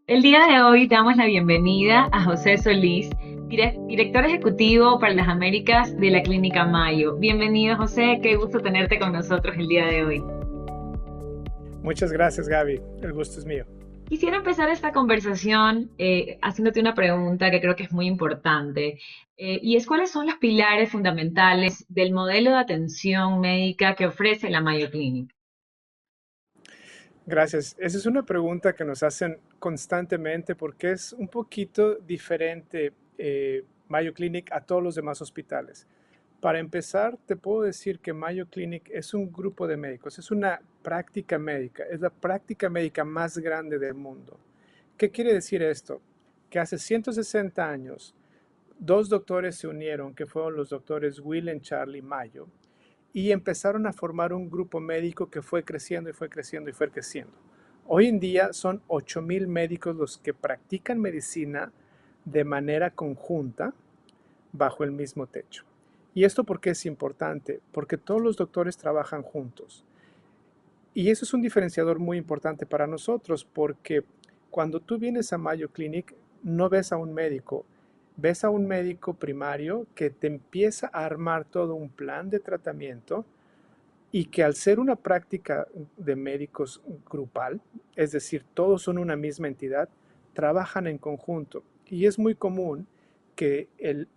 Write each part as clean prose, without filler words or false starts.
El día de hoy damos la bienvenida a José Solís, director ejecutivo para las Américas de la Clínica Mayo. Bienvenido, José, qué gusto tenerte con nosotros el día de hoy. Muchas gracias, Gaby. El gusto es mío. Quisiera empezar esta conversación haciéndote una pregunta que creo que es muy importante, y es cuáles son los pilares fundamentales del modelo de atención médica que ofrece la Mayo Clinic. Gracias. Esa es una pregunta que nos hacen constantemente porque es un poquito diferente Mayo Clinic a todos los demás hospitales. Para empezar, te puedo decir que Mayo Clinic es un grupo de médicos, es una práctica médica, es la práctica médica más grande del mundo. ¿Qué quiere decir esto? Que hace 160 años, dos doctores se unieron, que fueron los doctores William Charlie Mayo, y empezaron a formar un grupo médico que fue creciendo y fue creciendo y fue creciendo. Hoy en día son 8,000 médicos los que practican medicina de manera conjunta bajo el mismo techo. ¿Y esto por qué es importante? Porque todos los doctores trabajan juntos. Y eso es un diferenciador muy importante para nosotros porque cuando tú vienes a Mayo Clinic no ves a un médico, ves a un médico primario que te empieza a armar todo un plan de tratamiento y que al ser una práctica de médicos grupal, es decir, todos son una misma entidad, trabajan en conjunto. Y es muy común que el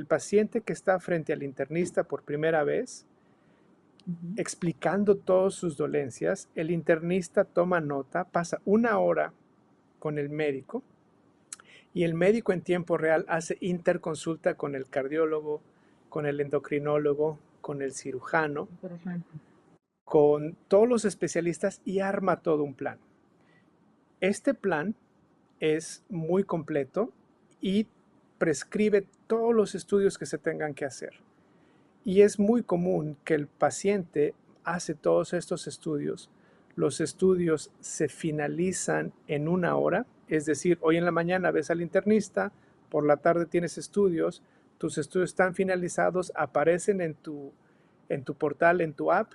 paciente que está frente al internista por primera vez, Ujú. explicando todas sus dolencias, el internista toma nota, pasa una hora con el médico y el médico en tiempo real hace interconsulta con el cardiólogo, con el endocrinólogo, con el cirujano, Interesante. con todos los especialistas y arma todo un plan. Este plan es muy completo y prescribe todos los estudios que se tengan que hacer. Y es muy común que el paciente hace todos estos estudios. Los estudios se finalizan en una hora, es decir, hoy en la mañana ves al internista, por la tarde tienes estudios, tus estudios están finalizados, aparecen en tu portal, en tu app,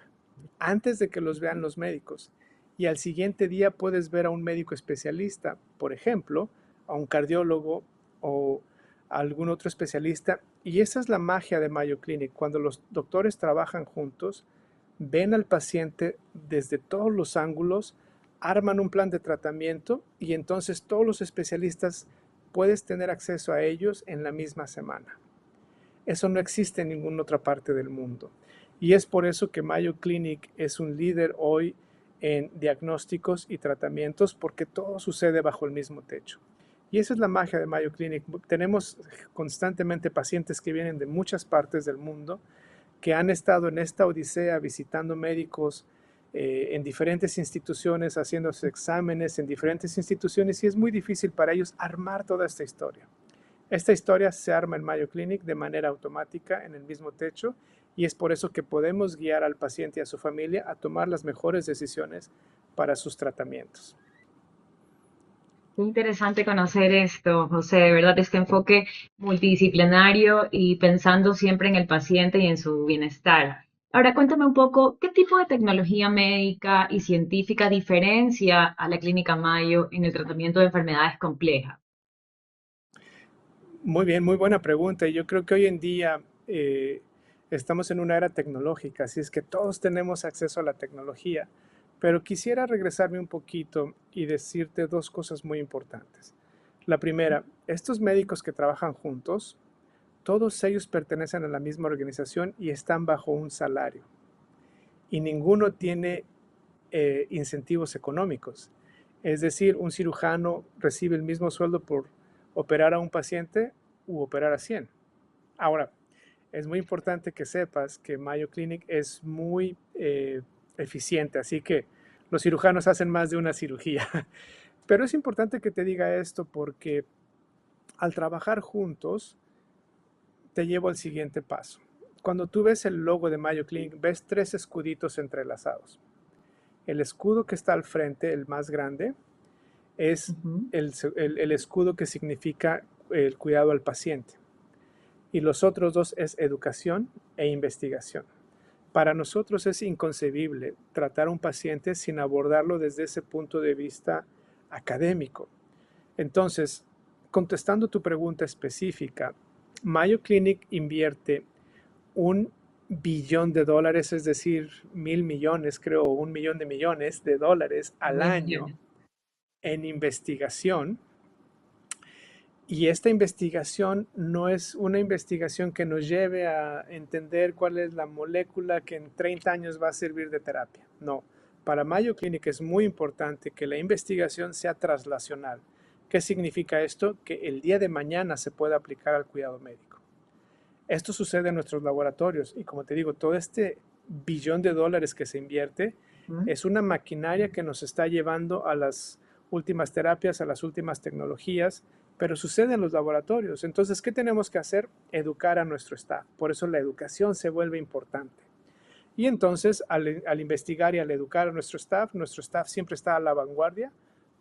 antes de que los vean los médicos. Y al siguiente día puedes ver a un médico especialista, por ejemplo, a un cardiólogo o a algún otro especialista. Y esa es la magia de Mayo Clinic. Cuando los doctores trabajan juntos, ven al paciente desde todos los ángulos, arman un plan de tratamiento y entonces todos los especialistas puedes tener acceso a ellos en la misma semana. Eso no existe en ninguna otra parte del mundo. Y es por eso que Mayo Clinic es un líder hoy en diagnósticos y tratamientos porque todo sucede bajo el mismo techo. Y esa es la magia de Mayo Clinic. Tenemos constantemente pacientes que vienen de muchas partes del mundo, que han estado en esta odisea visitando médicos en diferentes instituciones, haciéndose exámenes en diferentes instituciones y es muy difícil para ellos armar toda esta historia. Esta historia se arma en Mayo Clinic de manera automática en el mismo techo y es por eso que podemos guiar al paciente y a su familia a tomar las mejores decisiones para sus tratamientos. Qué interesante conocer esto, José, de verdad, este enfoque multidisciplinario y pensando siempre en el paciente y en su bienestar. Ahora, cuéntame un poco, ¿qué tipo de tecnología médica y científica diferencia a la Clínica Mayo en el tratamiento de enfermedades complejas? Muy bien, muy buena pregunta. Y yo creo que hoy en día estamos en una era tecnológica, así es que todos tenemos acceso a la tecnología. Pero quisiera regresarme un poquito y decirte dos cosas muy importantes. La primera, estos médicos que trabajan juntos, todos ellos pertenecen a la misma organización y están bajo un salario. Y ninguno tiene incentivos económicos. Es decir, un cirujano recibe el mismo sueldo por operar a un paciente u operar a 100. Ahora, es muy importante que sepas que Mayo Clinic es muy eficiente, así que los cirujanos hacen más de una cirugía. Pero es importante que te diga esto porque al trabajar juntos, te llevo al siguiente paso. Cuando tú ves el logo de Mayo Clinic, ves tres escuditos entrelazados. El escudo que está al frente, el más grande, es Ujú. el escudo que significa el cuidado al paciente. Y los otros dos es educación e investigación. Para nosotros es inconcebible tratar a un paciente sin abordarlo desde ese punto de vista académico. Entonces, contestando tu pregunta específica, Mayo Clinic invierte $1 billón, es decir, 1.000 millones, creo, 1 millón de millones de dólares al Mil año millones. en investigación. Y esta investigación no es una investigación que nos lleve a entender cuál es la molécula que en 30 años va a servir de terapia. No, para Mayo Clinic es muy importante que la investigación sea translacional. ¿Qué significa esto? Que el día de mañana se pueda aplicar al cuidado médico. Esto sucede en nuestros laboratorios y como te digo, todo este $1 billón que se invierte ¿Mm? es una maquinaria que nos está llevando a las últimas terapias, a las últimas tecnologías, pero sucede en los laboratorios. Entonces, ¿qué tenemos que hacer? Educar a nuestro staff. Por eso la educación se vuelve importante. Y entonces, al investigar y al educar a nuestro staff siempre está a la vanguardia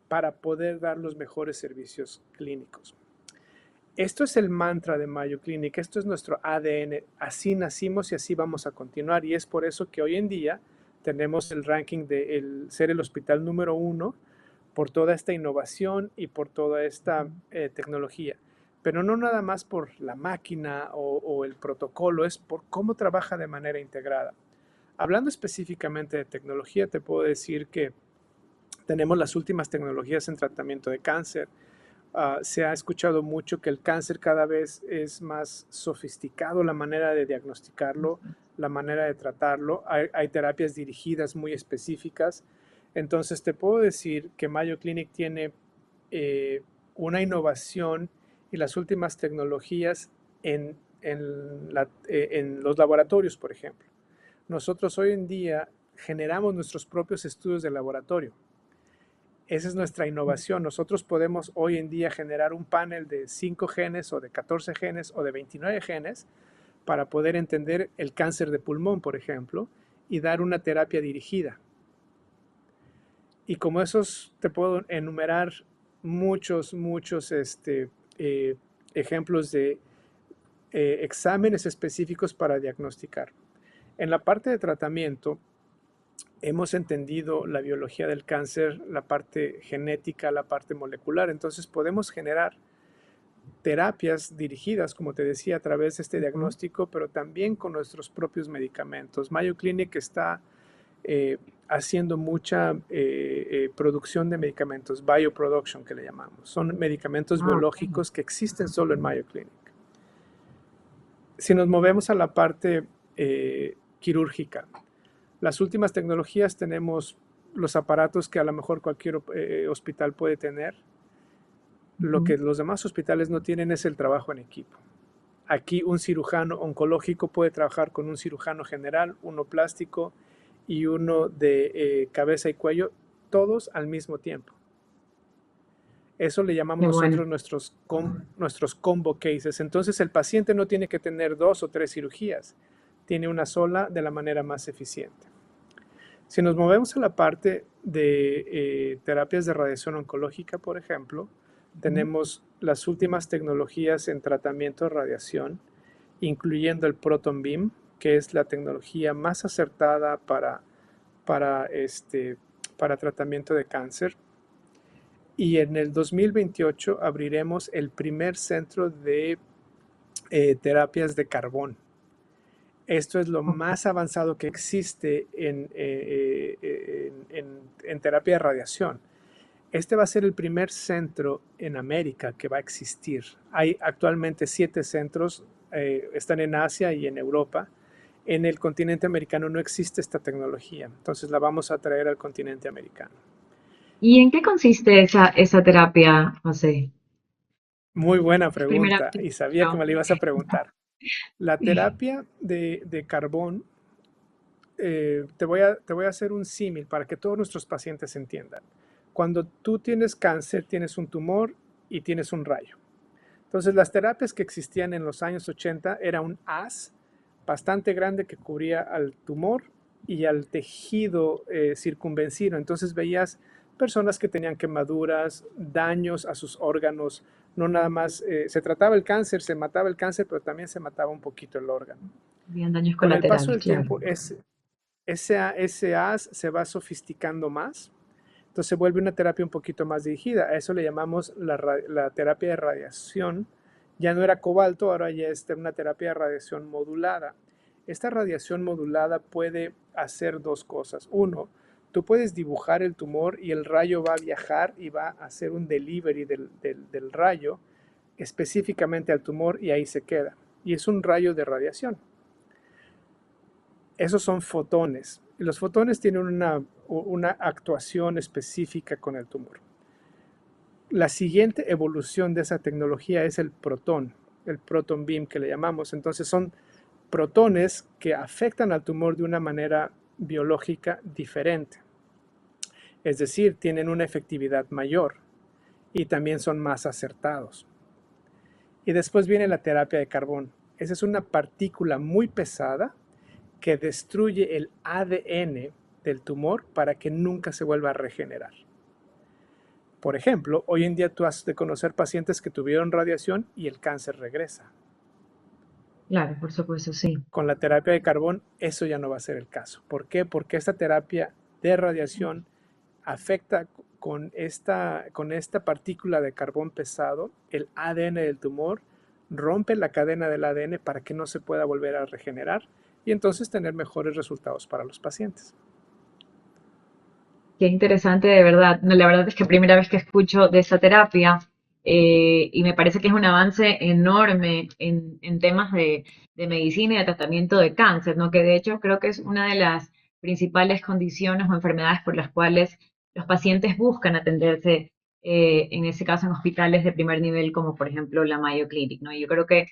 para poder dar los mejores servicios clínicos. Esto es el mantra de Mayo Clinic, esto es nuestro ADN, así nacimos y así vamos a continuar y es por eso que hoy en día tenemos el ranking de ser el hospital número 1 por toda esta innovación y por toda esta tecnología. Pero no nada más por la máquina o el protocolo, es por cómo trabaja de manera integrada. Hablando específicamente de tecnología, te puedo decir que tenemos las últimas tecnologías en tratamiento de cáncer. Se ha escuchado mucho que el cáncer cada vez es más sofisticado, la manera de diagnosticarlo, la manera de tratarlo. Hay terapias dirigidas muy específicas. Entonces te puedo decir que Mayo Clinic tiene eh, una innovación y las últimas tecnologías en los laboratorios, por ejemplo. Nosotros hoy en día generamos nuestros propios estudios de laboratorio. Esa es nuestra innovación. Nosotros podemos hoy en día generar un panel de 5 genes o de 14 genes o de 29 genes para poder entender el cáncer de pulmón, por ejemplo, y dar una terapia dirigida. Y como esos te puedo enumerar muchos ejemplos de exámenes específicos para diagnosticar. En la parte de tratamiento, hemos entendido la biología del cáncer, la parte genética, la parte molecular. Entonces podemos generar terapias dirigidas, como te decía, a través de este Ujú. diagnóstico, pero también con nuestros propios medicamentos. Mayo Clinic está haciendo mucha producción de medicamentos, bioproduction que le llamamos. Son medicamentos Ah, ok. biológicos que existen solo en Mayo Clinic. Si nos movemos a la parte quirúrgica, las últimas tecnologías tenemos los aparatos que a lo mejor cualquier hospital puede tener. Lo Ujú. que los demás hospitales no tienen es el trabajo en equipo. Aquí un cirujano oncológico puede trabajar con un cirujano general, uno plástico y uno de cabeza y cuello, todos al mismo tiempo. Eso le llamamos Qué bueno. nosotros nuestros combo cases. Entonces el paciente no tiene que tener 2 o 3 cirugías, tiene una sola de la manera más eficiente. Si nos movemos a la parte de terapias de radiación oncológica, por ejemplo, Ujú. tenemos las últimas tecnologías en tratamiento de radiación, incluyendo el Proton Beam, que es la tecnología más acertada para, este, para tratamiento de cáncer. Y en el 2028 abriremos el primer centro de terapias de carbón. Esto es lo Ok. más avanzado que existe en terapia de radiación. Este va a ser el primer centro en América que va a existir. Hay actualmente 7 centros, están en Asia y en Europa. En el continente americano no existe esta tecnología, entonces la vamos a traer al continente americano. ¿Y en qué consiste esa terapia, José? Muy buena Es primera vez pregunta que y sabía que escucho. me la ibas a preguntar. La terapia de carbón, te voy a hacer un símil para que todos nuestros pacientes entiendan. Cuando tú tienes cáncer, tienes un tumor y tienes un rayo. Entonces, las terapias que existían en los años 80 era un haz bastante grande que cubría al tumor y al tejido circunvencino. Entonces, veías personas que tenían quemaduras, daños a sus órganos. No nada más se trataba el cáncer, se mataba el cáncer, pero también se mataba un poquito el órgano. Bien, daños Con el paso colaterales, del claro. tiempo, ese haz se va sofisticando más, Entonces se vuelve una terapia un poquito más dirigida. A eso le llamamos la terapia de radiación. Ya no era cobalto, ahora ya es una terapia de radiación modulada. Esta radiación modulada puede hacer dos cosas. Uno, tú puedes dibujar el tumor y el rayo va a viajar y va a hacer un delivery del rayo específicamente al tumor y ahí se queda. Y es un rayo de radiación. Esos son fotones. Y los fotones tienen una actuación específica con el tumor. La siguiente evolución de esa tecnología es el proton beam que le llamamos. Entonces son protones que afectan al tumor de una manera biológica diferente. Es decir, tienen una efectividad mayor y también son más acertados. Y después viene la terapia de carbón. Esa es una partícula muy pesada que destruye el ADN del tumor para que nunca se vuelva a regenerar. Por ejemplo, hoy en día tú has de conocer pacientes que tuvieron radiación y el cáncer regresa. Claro, por supuesto, sí. Con la terapia de carbón eso ya no va a ser el caso. ¿Por qué? Porque esta terapia de radiación afecta con esta partícula de carbón pesado el ADN del tumor, rompe la cadena del ADN para que no se pueda volver a regenerar y entonces tener mejores resultados para los pacientes. Qué interesante, de verdad. No, la verdad es que primera vez que escucho de esa terapia y me parece que es un avance enorme en temas de medicina y de tratamiento de cáncer, ¿no? Que de hecho creo que es una de las principales condiciones o enfermedades por las cuales los pacientes buscan atenderse, en ese caso en hospitales de primer nivel, como por ejemplo la Mayo Clinic, ¿no? Y yo creo que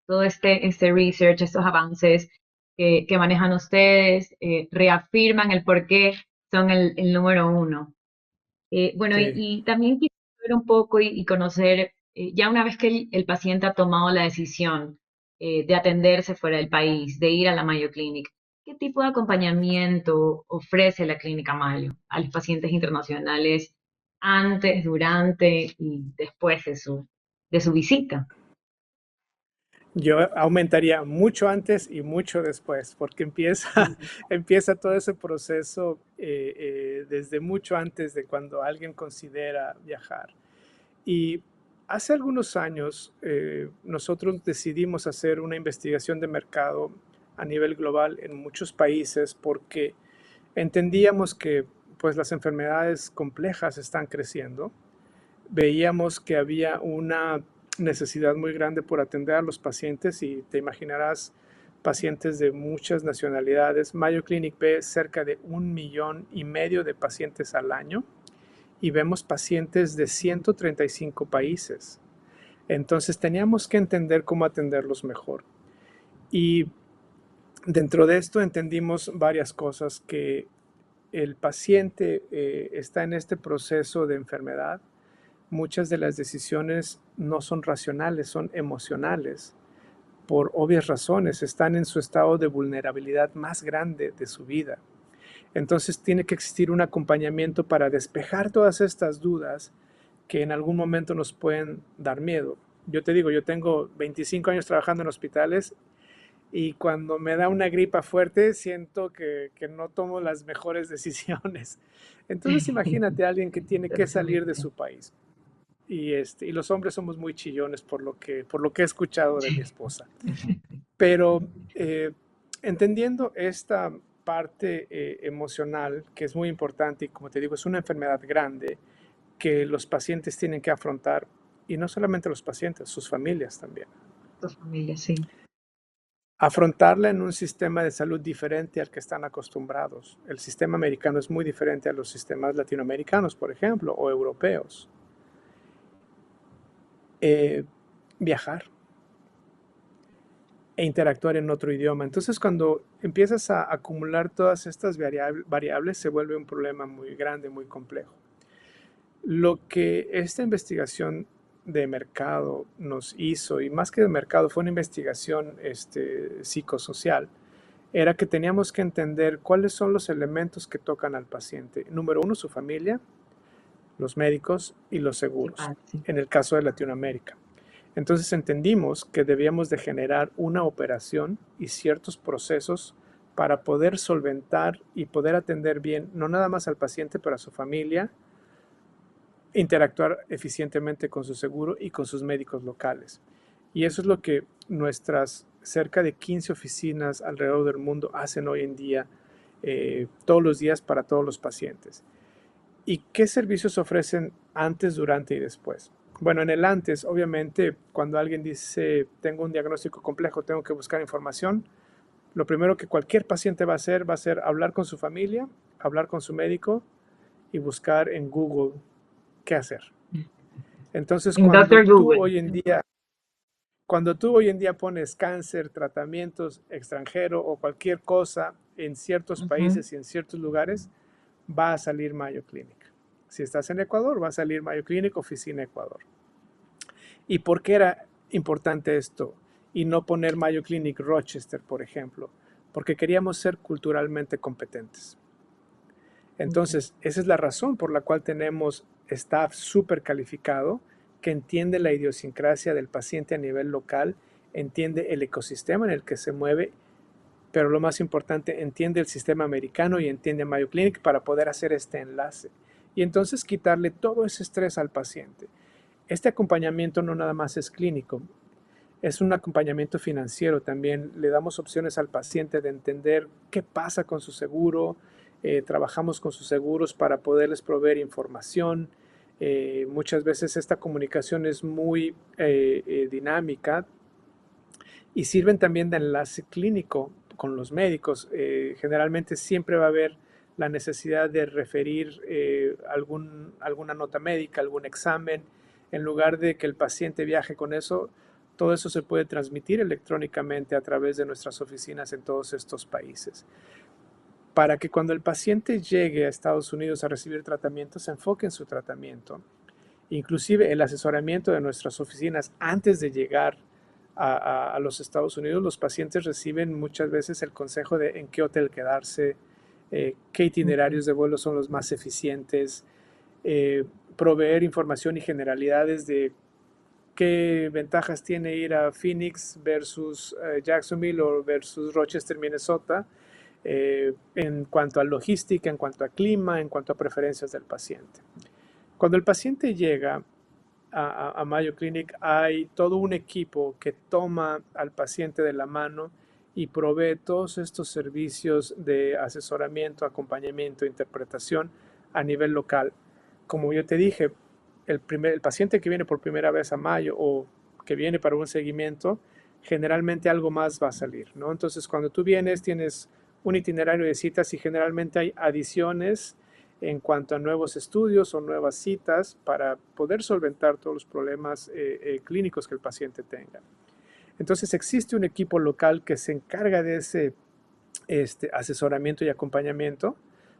todo este research, estos avances que manejan ustedes, reafirman el por qué son el número uno. Bueno, Sí. y también quisiera ver un poco y conocer, ya una vez que el paciente ha tomado la decisión de atenderse fuera del país, de ir a la Mayo Clinic, ¿qué tipo de acompañamiento ofrece la Clínica Mayo a los pacientes internacionales antes, durante y después de su visita? Yo aumentaría mucho antes y mucho después, porque empieza, empieza todo ese proceso desde mucho antes de cuando alguien considera viajar. Y hace algunos años nosotros decidimos hacer una investigación de mercado a nivel global en muchos países porque entendíamos que pues las enfermedades complejas están creciendo. Veíamos que había una necesidad muy grande por atender a los pacientes y te imaginarás pacientes de muchas nacionalidades. Mayo Clinic ve cerca de 1,5 millones de pacientes al año y vemos pacientes de 135 países. Entonces teníamos que entender cómo atenderlos mejor. Y dentro de esto entendimos varias cosas, que el paciente está en este proceso de enfermedad. Muchas de las decisiones no son racionales, son emocionales. Por obvias razones, están en su estado de vulnerabilidad más grande de su vida. Entonces tiene que existir un acompañamiento para despejar todas estas dudas que en algún momento nos pueden dar miedo. Yo te digo, yo tengo 25 años trabajando en hospitales y cuando me da una gripa fuerte siento que no tomo las mejores decisiones. Entonces imagínate a alguien que tiene que salir de Interesante. su país. Y los hombres somos muy chillones por lo que he escuchado de mi esposa. Pero entendiendo esta parte emocional, que es muy importante y como te digo, es una enfermedad grande que los pacientes tienen que afrontar, y no solamente los pacientes, sus familias también. Tu familia, sí. Afrontarla en un sistema de salud diferente al que están acostumbrados. El sistema americano es muy diferente a los sistemas latinoamericanos, por ejemplo, o europeos. Eh, Viajar e interactuar en otro idioma. Entonces, cuando empiezas a acumular todas estas variables, se vuelve un problema muy grande, muy complejo. Lo que esta investigación de mercado nos hizo, y más que de mercado, fue una investigación psicosocial, era que teníamos que entender cuáles son los elementos que tocan al paciente. Número uno, su familia, los médicos y los Qué seguros, padre, sí. en el caso de Latinoamérica. Entonces entendimos que debíamos de generar una operación y ciertos procesos para poder solventar y poder atender bien, no nada más al paciente, pero a su familia, interactuar eficientemente con su seguro y con sus médicos locales. Y eso es lo que nuestras cerca de 15 oficinas alrededor del mundo hacen hoy en día, todos los días para todos los pacientes. ¿Y qué servicios ofrecen antes, durante y después? Bueno, en el antes, obviamente, cuando alguien dice, tengo un diagnóstico complejo, tengo que buscar información, lo primero que cualquier paciente va a ser hablar con su familia, hablar con su médico y buscar en Google qué hacer. Entonces, En Doctor Google. cuando tú hoy en día pones cáncer, tratamientos extranjero o cualquier cosa en ciertos Ujú. países y en ciertos lugares, va a salir Mayo Clinic. Si estás en Ecuador, va a salir Mayo Clinic, oficina Ecuador. ¿Y por qué era importante esto? Y no poner Mayo Clinic Rochester, por ejemplo, porque queríamos ser culturalmente competentes. Ok. Entonces, esa es la razón por la cual tenemos staff súper calificado que entiende la idiosincrasia del paciente a nivel local, entiende el ecosistema en el que se mueve, pero lo más importante, entiende el sistema americano y entiende Mayo Clinic para poder hacer este enlace. Y entonces quitarle todo ese estrés al paciente. Este acompañamiento no nada más es clínico, es un acompañamiento financiero también. Le damos opciones al paciente de entender qué pasa con su seguro. Trabajamos con sus seguros para poderles proveer información. Muchas veces esta comunicación es muy dinámica y sirven también de enlace clínico con los médicos. Generalmente siempre va a haber la necesidad de referir alguna nota médica, algún examen. En lugar de que el paciente viaje con eso, todo eso se puede transmitir electrónicamente a través de nuestras oficinas en todos estos países. Para que cuando el paciente llegue a Estados Unidos a recibir tratamiento, se enfoque en su tratamiento. Inclusive el asesoramiento de nuestras oficinas antes de llegar a los Estados Unidos, los pacientes reciben muchas veces el consejo de en qué hotel quedarse, qué Ok. itinerarios de vuelo son los más eficientes, eh, proveer información y generalidades de qué ventajas tiene ir a Phoenix versus Jacksonville o versus Rochester, Minnesota, en cuanto a logística, en cuanto a clima, en cuanto a preferencias del paciente. Cuando el paciente llega a Mayo Clinic, hay todo un equipo que toma al paciente de la mano y provee todos estos servicios de asesoramiento, acompañamiento, interpretación a nivel local. Como yo te dije, el paciente que viene por primera vez a Mayo o que viene para un seguimiento, generalmente algo más va a salir, ¿no? Entonces, cuando tú vienes, tienes un itinerario de citas y generalmente hay adiciones en cuanto a nuevos estudios o nuevas citas para poder solventar todos los problemas clínicos que el paciente tenga. Entonces existe un equipo local que se encarga de ese asesoramiento y acompañamiento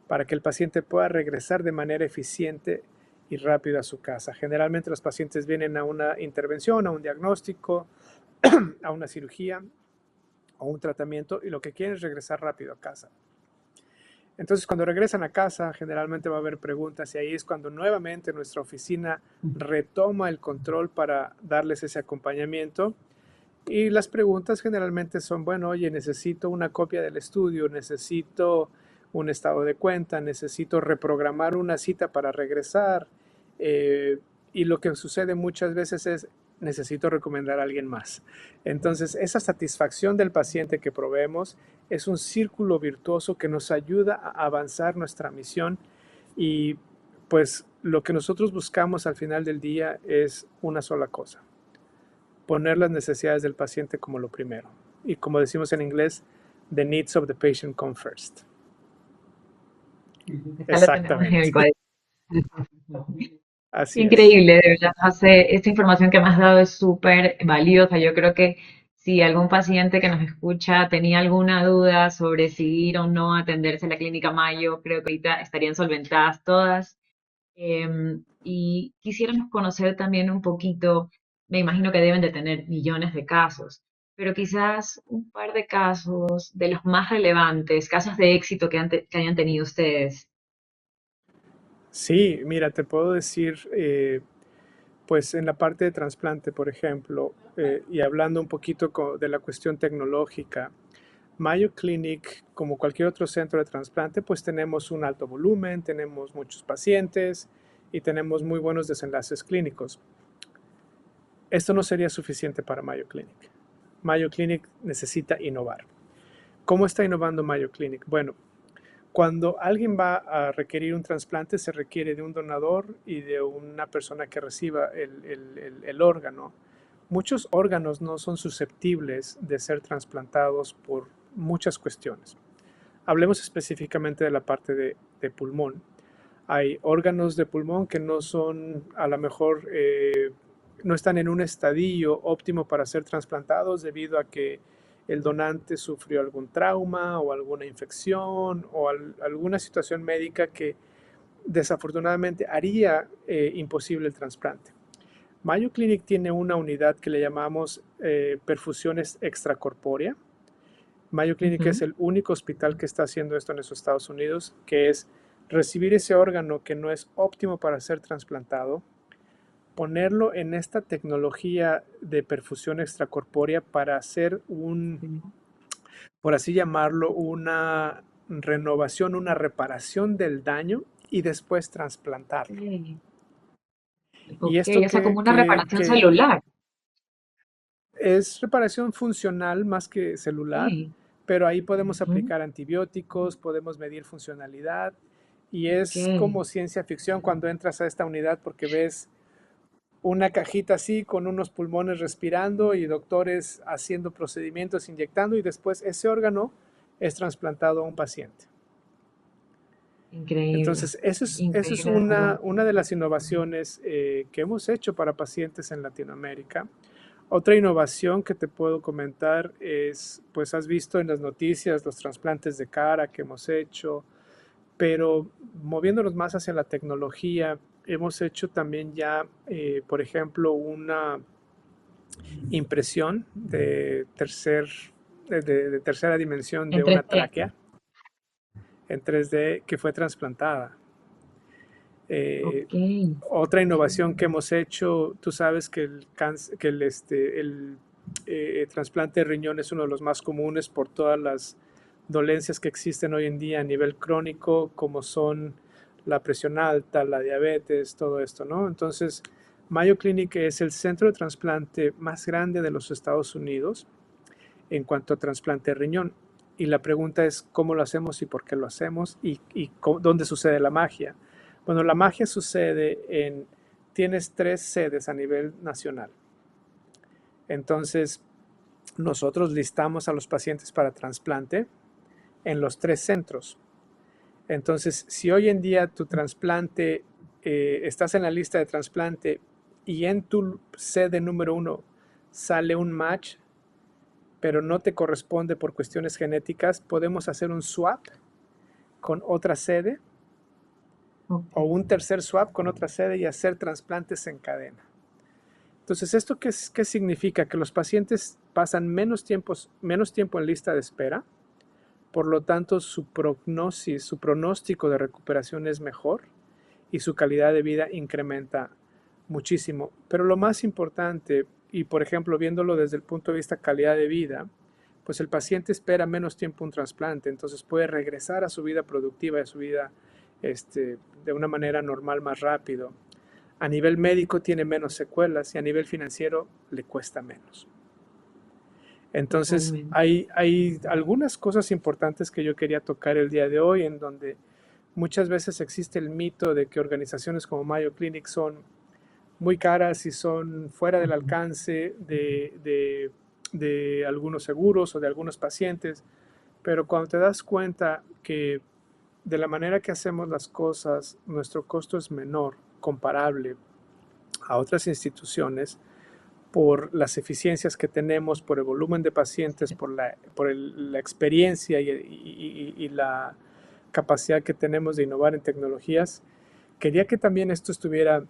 para que el paciente pueda regresar de manera eficiente y rápida a su casa. Generalmente los pacientes vienen a una intervención, a un diagnóstico, a una cirugía o un tratamiento y lo que quieren es regresar rápido a casa. Entonces, cuando regresan a casa, generalmente va a haber preguntas y ahí es cuando nuevamente nuestra oficina retoma el control para darles ese acompañamiento. Y las preguntas generalmente son, bueno, oye, necesito una copia del estudio, necesito un estado de cuenta, necesito reprogramar una cita para regresar. eh, y lo que sucede muchas veces es, necesito recomendar a alguien más. Entonces, esa satisfacción del paciente que proveemos es un círculo virtuoso que nos ayuda a avanzar nuestra misión y pues lo que nosotros buscamos al final del día es una sola cosa, poner las necesidades del paciente como lo primero. Y como decimos en inglés, the needs of the patient come first. Acá lo tenemos en el Exactamente. cuadro. Así es. Increíble, de verdad, José. Esta información que me has dado es súper valiosa. Yo creo que si algún paciente que nos escucha tenía alguna duda sobre si ir o no a atenderse a la Clínica Mayo, creo que ahorita estarían solventadas todas. Y quisiéramos conocer también un poquito, me imagino que deben de tener millones de casos, pero quizás un par de casos de los más relevantes, casos de éxito que hayan tenido ustedes. Sí, mira, te puedo decir, pues en la parte de trasplante, por ejemplo, y hablando un poquito de la cuestión tecnológica, Mayo Clinic, como cualquier otro centro de trasplante, pues tenemos un alto volumen, tenemos muchos pacientes y tenemos muy buenos desenlaces clínicos. Esto no sería suficiente para Mayo Clinic. Mayo Clinic necesita innovar. ¿Cómo está innovando Mayo Clinic? Bueno, cuando alguien va a requerir un trasplante, se requiere de un donador y de una persona que reciba el órgano. Muchos órganos no son susceptibles de ser trasplantados por muchas cuestiones. Hablemos específicamente de la parte de pulmón. Hay órganos de pulmón que no son, a lo mejor, no están en un estadio óptimo para ser trasplantados debido a que el donante sufrió algún trauma o alguna infección o alguna situación médica que desafortunadamente haría imposible el trasplante. Mayo Clinic tiene una unidad que le llamamos perfusiones extracorpórea. Mayo Clinic es Ujú. el único hospital que está haciendo esto en los Estados Unidos, que es recibir ese órgano que no es óptimo para ser trasplantado, ponerlo en esta tecnología de perfusión extracorpórea para hacer por así llamarlo, una renovación, una reparación del daño y después trasplantarlo. Ok, Y ok, esto o sea, como una reparación que celular. es reparación funcional más que celular, Ok, pero ahí podemos ujú, aplicar antibióticos, podemos medir funcionalidad y ok, es como ciencia ficción cuando entras a esta unidad porque ves una cajita así con unos pulmones respirando y doctores haciendo procedimientos, inyectando y después ese órgano es trasplantado a un paciente. increíble, Entonces, eso es increíble de verdad. una de las innovaciones que hemos hecho para pacientes en Latinoamérica. Otra innovación que te puedo comentar es, pues has visto en las noticias los trasplantes de cara que hemos hecho, pero moviéndonos más hacia la tecnología, hemos hecho también ya, por ejemplo, una impresión de tercera dimensión En de una 3D. tráquea en 3D que fue trasplantada. Eh, Ok, Otra innovación que hemos hecho, tú sabes que el trasplante de riñón es uno de los más comunes por todas las dolencias que existen hoy en día a nivel crónico, como son la presión alta, la diabetes, todo esto, ¿no? Entonces, Mayo Clinic es el centro de trasplante más grande de los Estados Unidos en cuanto a trasplante de riñón. Y la pregunta es cómo lo hacemos y por qué lo hacemos y dónde sucede la magia. Bueno, la magia sucede tienes 3 sedes a nivel nacional. Entonces, nosotros listamos a los pacientes para trasplante en los 3 centros. Entonces, si hoy en día tu trasplante, estás en la lista de trasplante y en tu sede número 1 sale un match, pero no te corresponde por cuestiones genéticas, podemos hacer un swap con otra sede ok. o un tercer swap con otra sede y hacer trasplantes en cadena. Entonces, ¿esto qué significa? Que los pacientes pasan menos tiempo en lista de espera, por lo tanto su prognosis, su pronóstico de recuperación es mejor y su calidad de vida incrementa muchísimo. Pero lo más importante, y por ejemplo viéndolo desde el punto de vista calidad de vida, pues el paciente espera menos tiempo un trasplante, entonces puede regresar a su vida productiva, a su vida de una manera normal más rápido. A nivel médico tiene menos secuelas y a nivel financiero le cuesta menos. Entonces, Totalmente. hay algunas cosas importantes que yo quería tocar el día de hoy, en donde muchas veces existe el mito de que organizaciones como Mayo Clinic son muy caras y son fuera del Ujú. alcance de algunos seguros o de algunos pacientes, pero cuando te das cuenta que de la manera que hacemos las cosas, nuestro costo es menor, comparable a otras instituciones, por las eficiencias que tenemos, por el volumen de pacientes, por la experiencia y la capacidad que tenemos de innovar en tecnologías. Quería que también esto estuviera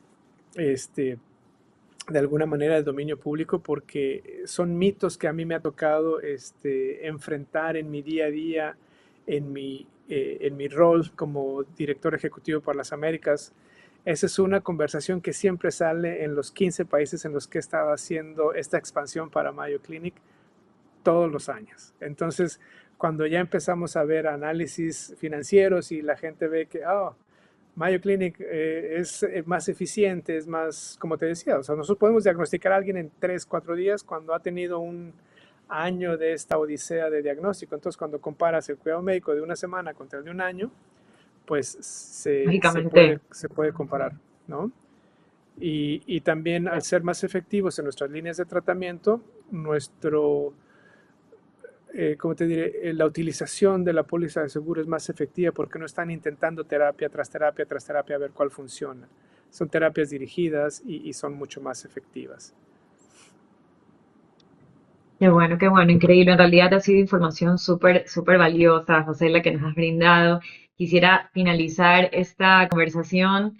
este, de alguna manera de dominio público porque son mitos que a mí me ha tocado enfrentar en mi día a día, en mi rol como director ejecutivo para las Américas. Esa es una conversación que siempre sale en los 15 países en los que he estado haciendo esta expansión para Mayo Clinic todos los años. Entonces, cuando ya empezamos a ver análisis financieros y la gente ve que, Mayo Clinic es más eficiente, es más, como te decía, o sea, nosotros podemos diagnosticar a alguien en 3, 4 días cuando ha tenido un año de esta odisea de diagnóstico. Entonces, cuando comparas el cuidado médico de una semana contra el de un año, pues Lógicamente. se puede comparar, ¿no? Y también al ser más efectivos en nuestras líneas de tratamiento, ¿cómo te diré? La utilización de la póliza de seguro es más efectiva porque no están intentando terapia tras terapia tras terapia a ver cuál funciona. Son terapias dirigidas y son mucho más efectivas. Qué bueno, increíble. En realidad ha sido información súper, súper valiosa, José, la que nos has brindado. Quisiera finalizar esta conversación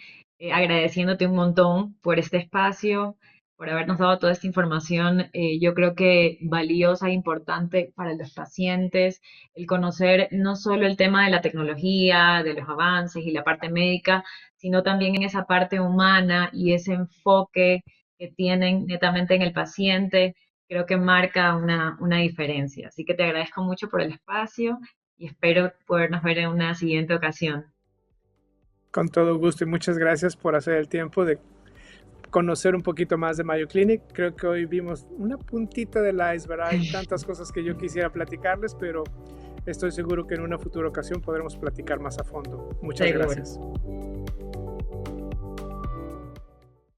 agradeciéndote un montón por este espacio, por habernos dado toda esta información. Yo creo que valiosa e importante para los pacientes, el conocer no solo el tema de la tecnología, de los avances y la parte médica, sino también en esa parte humana y ese enfoque que tienen netamente en el paciente creo que marca una diferencia. Así que te agradezco mucho por el espacio y espero podernos ver en una siguiente ocasión. Con todo gusto y muchas gracias por hacer el tiempo de conocer un poquito más de Mayo Clinic. Creo que hoy vimos una puntita del iceberg. Hay tantas cosas que yo quisiera platicarles, pero estoy seguro que en una futura ocasión podremos platicar más a fondo. Muchas Seguro. gracias.